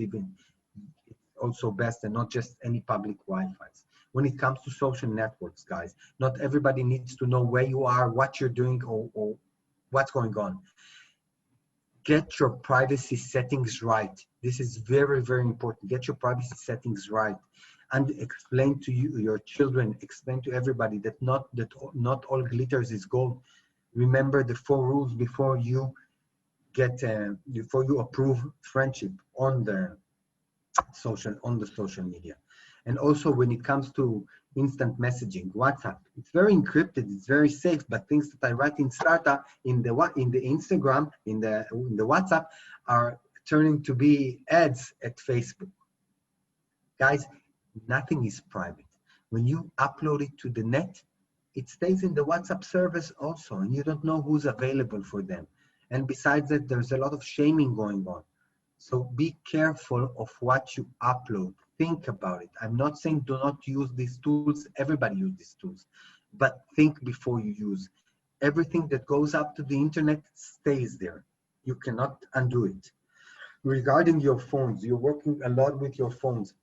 also best, and not just any public Wi-Fi's. When it comes to social networks, guys, not everybody needs to know where you are, what you're doing, or what's going on. Get your privacy settings right. This is very, very important. Get your privacy settings right, and explain to your children, explain to everybody that not all glitters is gold. Remember the 4 rules before you approve friendship on the social media. And also when it comes to instant messaging, WhatsApp, it's very encrypted, it's very safe, but things that I write in Starta, in the Instagram, in the WhatsApp, are turning to be ads at Facebook. Guys, nothing is private. When you upload it to the net, it stays in the WhatsApp service also, and you don't know who's available for them. And besides that, there's a lot of shaming going on. So be careful of what you upload. Think about it. I'm not saying do not use these tools. Everybody uses these tools. But think before you use. Everything that goes up to the internet stays there. You cannot undo it. Regarding your phones, you're working a lot with your phones.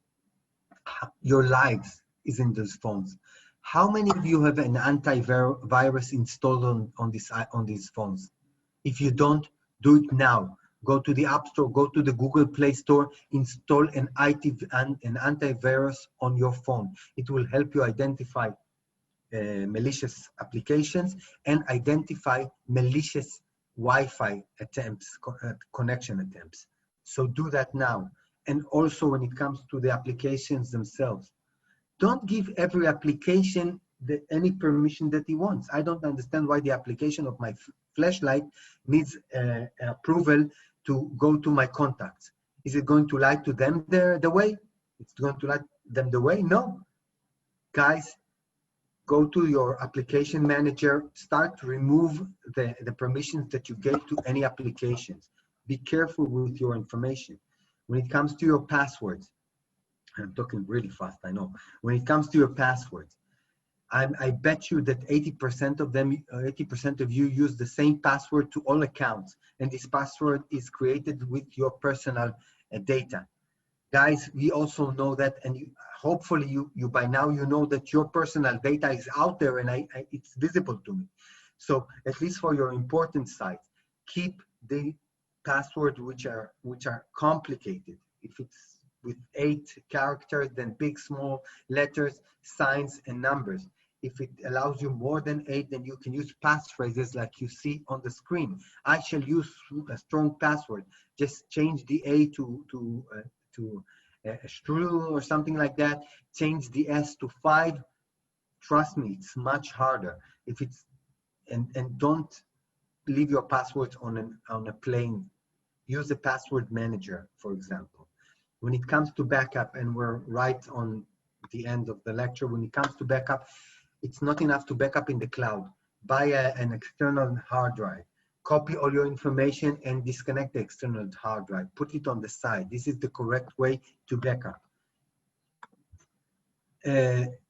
Your lives is in those phones. How many of you have an antivirus installed on these phones? If you don't, do it now. Go to the App Store, go to the Google Play Store, install an antivirus on your phone. It will help you identify malicious applications and identify malicious Wi-Fi attempts, connection attempts. So do that now. And also when it comes to the applications themselves, don't give every application any permission that he wants. I don't understand why the application of my flashlight needs approval to go to my contacts. Is it going to light to them the way? It's going to light them the way? No. Guys, go to your application manager, start to remove the permissions that you gave to any applications. Be careful with your information. When it comes to your passwords, I'm talking really fast, I know. When it comes to your passwords, I bet you that 80% of them, 80% of you use the same password to all accounts. And this password is created with your personal data. Guys, we also know that, and hopefully you by now, you know that your personal data is out there and it's visible to me. So at least for your important sites, keep the password which are complicated. If it's with 8 characters, then big, small letters, signs, and numbers. If it allows you more than 8, then you can use passphrases like you see on the screen. I shall use a strong password. Just change the A to a strudel or something like that. Change the S to 5. Trust me, it's much harder. If it's and don't leave your passwords on a plain. Use a password manager, for example. When it comes to backup, and we're right on the end of the lecture, when it comes to backup, It's not enough to back up in the cloud. Buy an external hard drive. Copy all your information and disconnect the external hard drive. Put it on the side. This is the correct way to backup.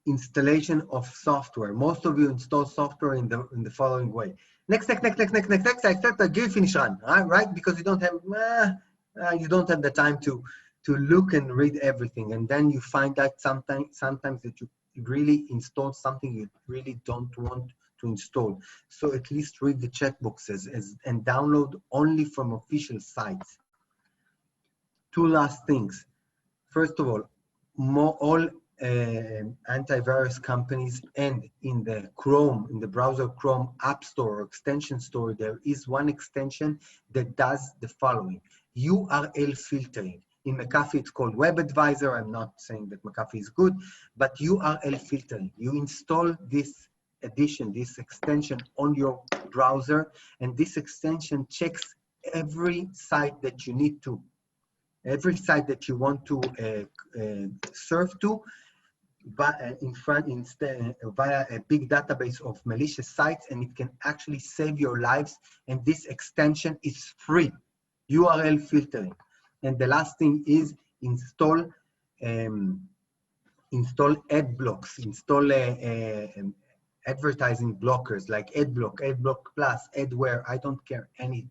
Installation of software. Most of you install software in the following way. Next, give finish run, right? Because you don't have the time to look and read everything, and then you find out sometimes that you really installed something you really don't want to install. So at least read the checkboxes and download only from official sites. Two last things. First of all, all antivirus companies, and in the Chrome, in the browser Chrome App Store or Extension Store, there is one extension that does the following: URL filtering. In McAfee, it's called Web Advisor. I'm not saying that McAfee is good, but URL filtering. You install this addition, this extension on your browser, and this extension checks every site that you need to, every site that you want to serve to, but via a big database of malicious sites, and it can actually save your lives. And this extension is free, URL filtering. And the last thing is install ad blocks, install advertising blockers like AdBlock, AdBlock Plus, AdWare. I don't care any